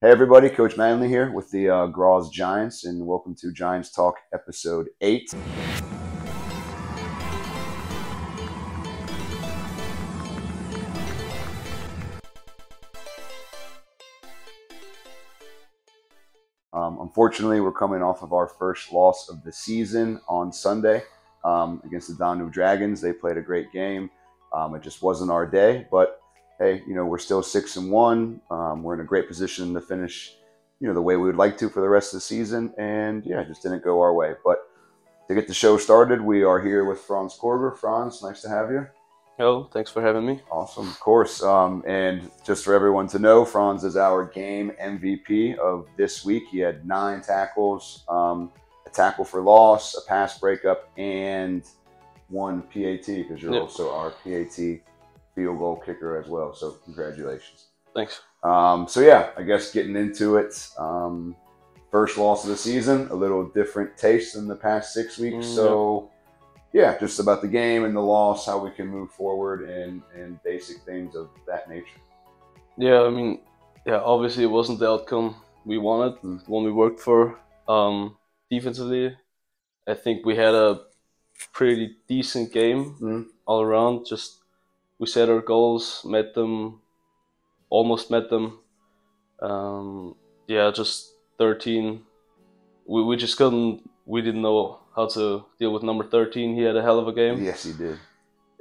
Hey everybody, Coach Mattingly here with the Graz Giants, and welcome to Giants Talk Episode 8. Unfortunately, we're coming off of our first loss of the season on Sunday against the Danube Dragons. They played a great game. It just wasn't our day, but hey, we're still 6-1. We're in a great position to finish, the way we would like to for the rest of the season. And yeah, it just didn't go our way. But to get the show started, we are here with Franz Korger. Franz, nice to have you. Hello, thanks for having me. Awesome, of course. And just for everyone to know, Franz is our game MVP of this week. He had 9 tackles, a tackle for loss, a pass breakup, and 1 PAT, because you're also our PAT field goal kicker as well. So congratulations. Thanks. So yeah, I guess getting into it, first loss of the season, a little different taste than the past 6 weeks. So yeah, just about the game and the loss, how we can move forward, and basic things of that nature. Yeah, obviously it wasn't the outcome we wanted, one we worked for. Defensively, I think we had a pretty decent game all around. Just we set our goals, almost met them. Just 13. We just couldn't. We didn't know how to deal with number 13. He had a hell of a game. Yes, he did.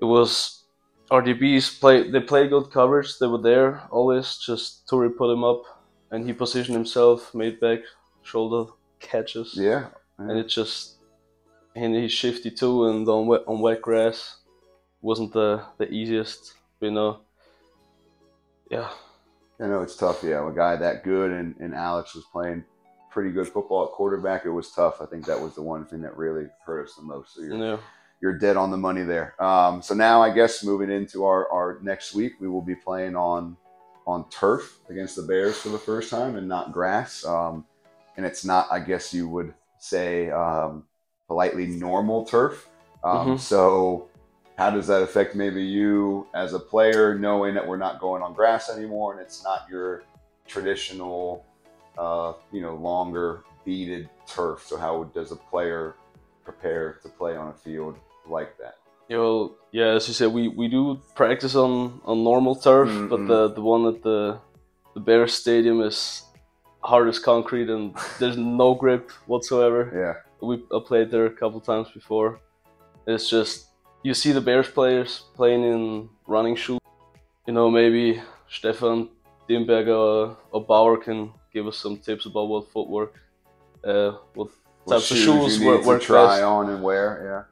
It was our DBs they played good coverage. They were there always. Just Turi put him up, and he positioned himself, made back shoulder catches. Yeah. And he's shifty too, and on wet grass wasn't the easiest. Yeah. I know it's tough. Yeah, a guy that good, and Alex was playing pretty good football at quarterback. It was tough. I think that was the one thing that really hurt us the most. So you're dead on the money there. So now I guess moving into our next week, we will be playing on turf against the Bears for the first time, and not grass. And it's not, I guess you would say, politely, normal turf. So how does that affect maybe you as a player, knowing that we're not going on grass anymore, and it's not your traditional longer beaded turf? So how does a player prepare to play on a field like that? As you said, we do practice on normal turf, but the one at the Bears Stadium is hard as concrete, and there's no grip whatsoever. Yeah, I played there a couple times before. It's just, you see the Bears players playing in running shoes. Maybe Stefan Dimberger or Bauer can give us some tips about what footwork, what types of shoes you need work to try best. on and wear.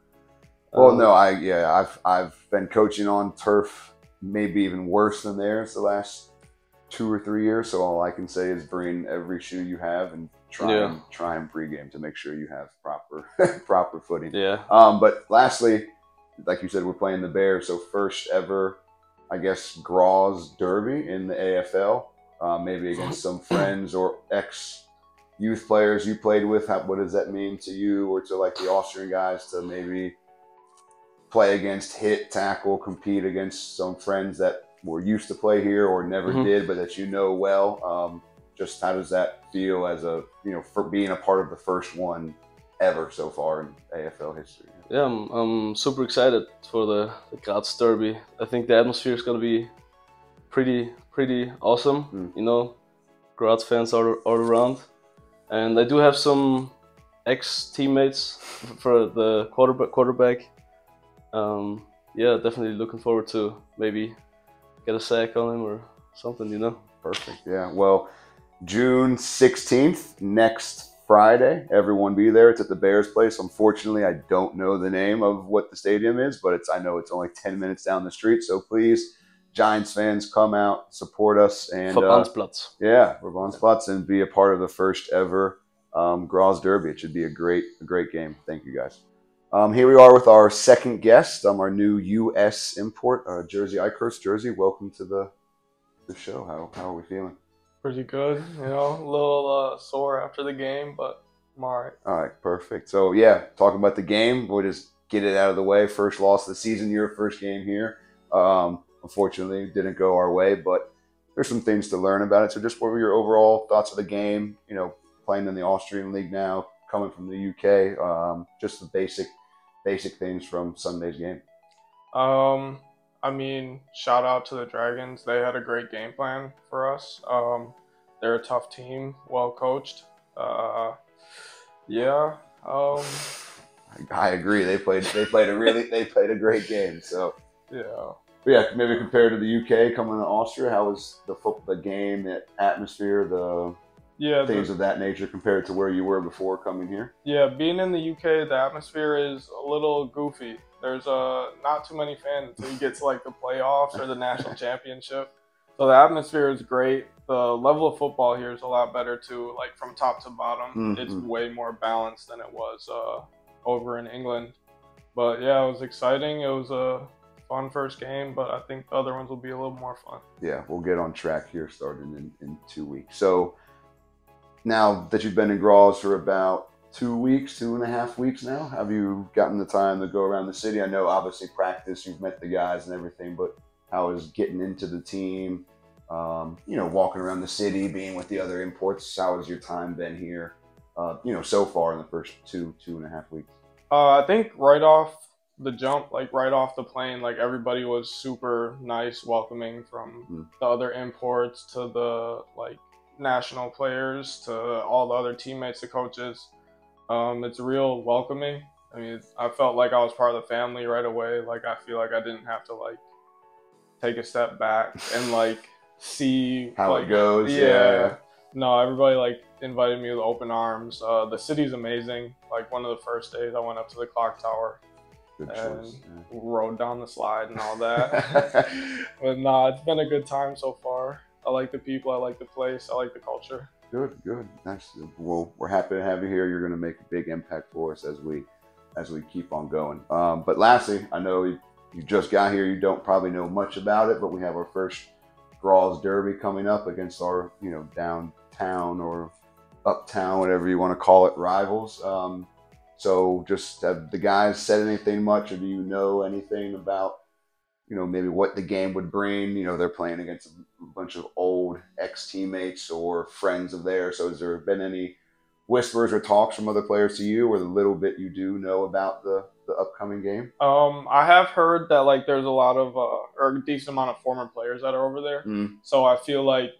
Yeah. Well, no, I've been coaching on turf, maybe even worse than theirs the last 2 or 3 years. So all I can say is bring every shoe you have and try and pregame to make sure you have proper footing. Yeah. But lastly, like you said, we're playing the Bears. So first ever, I guess, Graz derby in the AFL. Maybe against some friends or ex-youth players you played with. What does that mean to you, or to like the Austrian guys, to maybe play against, hit, tackle, compete against some friends that were used to play here or never did, but that well? Just how does that feel as for being a part of the first one ever so far in AFL history? Yeah, I'm super excited for the Graz derby. I think the atmosphere is going to be pretty awesome. Graz fans are all around, and I do have some ex-teammates for the quarterback. Definitely looking forward to maybe get a sack on him or something. Perfect. Yeah. Well, June 16th, next Friday, everyone be there. It's at the Bears place. Unfortunately, I don't know the name of what the stadium is, but I know it's only 10 minutes down the street. So please, Giants fans, come out, support us, and Verbandsplatz. Verbandsplatz, and be a part of the first ever Graz derby. It should be a great game. Thank you, guys. Here we are with our second guest, our new U.S. import, Jersey Eickhorst jersey. Welcome to the show. How are we feeling? Pretty good, a little sore after the game, but I'm all right. All right, perfect. So yeah, talking about the game, we'll just get it out of the way. First loss of the season, your first game here. Unfortunately, it didn't go our way, but there's some things to learn about it. So just what were your overall thoughts of the game? You know, playing in the Austrian league now, coming from the UK, just the basic things from Sunday's game. I mean, shout out to the Dragons. They had a great game plan for us. They're a tough team, well coached. Yeah. I agree. They played a great game. So yeah. But yeah, maybe compared to the UK coming to Austria, how was the game, the atmosphere, the things of that nature compared to where you were before coming here? Yeah, being in the UK, the atmosphere is a little goofy. There's not too many fans until you get to like the playoffs or the national championship. So the atmosphere is great. The level of football here is a lot better too. Like from top to bottom, it's way more balanced than it was over in England. But yeah, it was exciting. It was a fun first game, but I think the other ones will be a little more fun. Yeah, we'll get on track here starting in 2 weeks. So now that you've been in Graz for about 2 weeks, 2.5 weeks now, have you gotten the time to go around the city? I know obviously practice, you've met the guys and everything, but how is getting into the team, you know, walking around the city, being with the other imports, how has your time been here, you know, so far in the first 2.5 weeks? I think right off the jump, like right off the plane, like everybody was super nice, welcoming, from the other imports to the like national players to all the other teammates, the coaches. It's real welcoming. I mean, I felt like I was part of the family right away. Like I feel like I didn't have to like take a step back and like see how like, it goes. Yeah. No, everybody like invited me with open arms. The city's amazing. Like one of the first days I went up to the clock tower. Good and choice. rode down the slide and all that. But no, it's been a good time so far. I like the people, I like the place, I like the culture. Good. Nice. Well, we're happy to have you here. You're going to make a big impact for us as we keep on going. But lastly, I know you just got here. You don't probably know much about it, but we have our first Graz Derby coming up against our, you know, downtown or uptown, whatever you want to call it, rivals. So just have the guys said anything much, or do you know anything about, you know, maybe what the game would bring? You know, they're playing against a bunch of old ex-teammates or friends of theirs. So has there been any whispers or talks from other players to you, or the little bit you do know about the upcoming game? I have heard that like there's a lot of or a decent amount of former players that are over there. So I feel like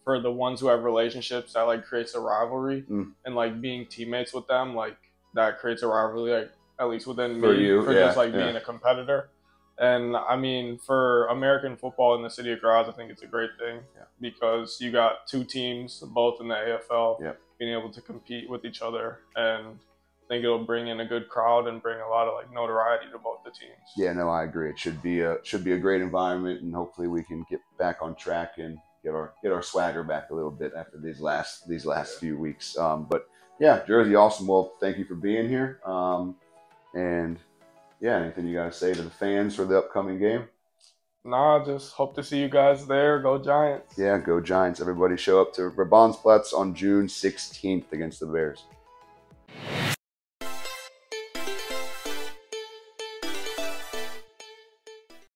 for the ones who have relationships, that like creates a rivalry, and like being teammates with them, like that creates a rivalry, like at least within me, for just like being a competitor. And I mean, for American football in the city of Graz, I think it's a great thing because you got two teams, both in the AFL, being able to compete with each other. And I think it'll bring in a good crowd and bring a lot of like notoriety to both the teams. Yeah, no, I agree. It should be a great environment, and hopefully we can get back on track and get our swagger back a little bit after these last few weeks. But yeah, Jersey, awesome. Well, thank you for being here. And yeah, anything you got to say to the fans for the upcoming game? Nah, just hope to see you guys there. Go Giants. Yeah, go Giants. Everybody show up to Verbandsplatz on June 16th against the Bears.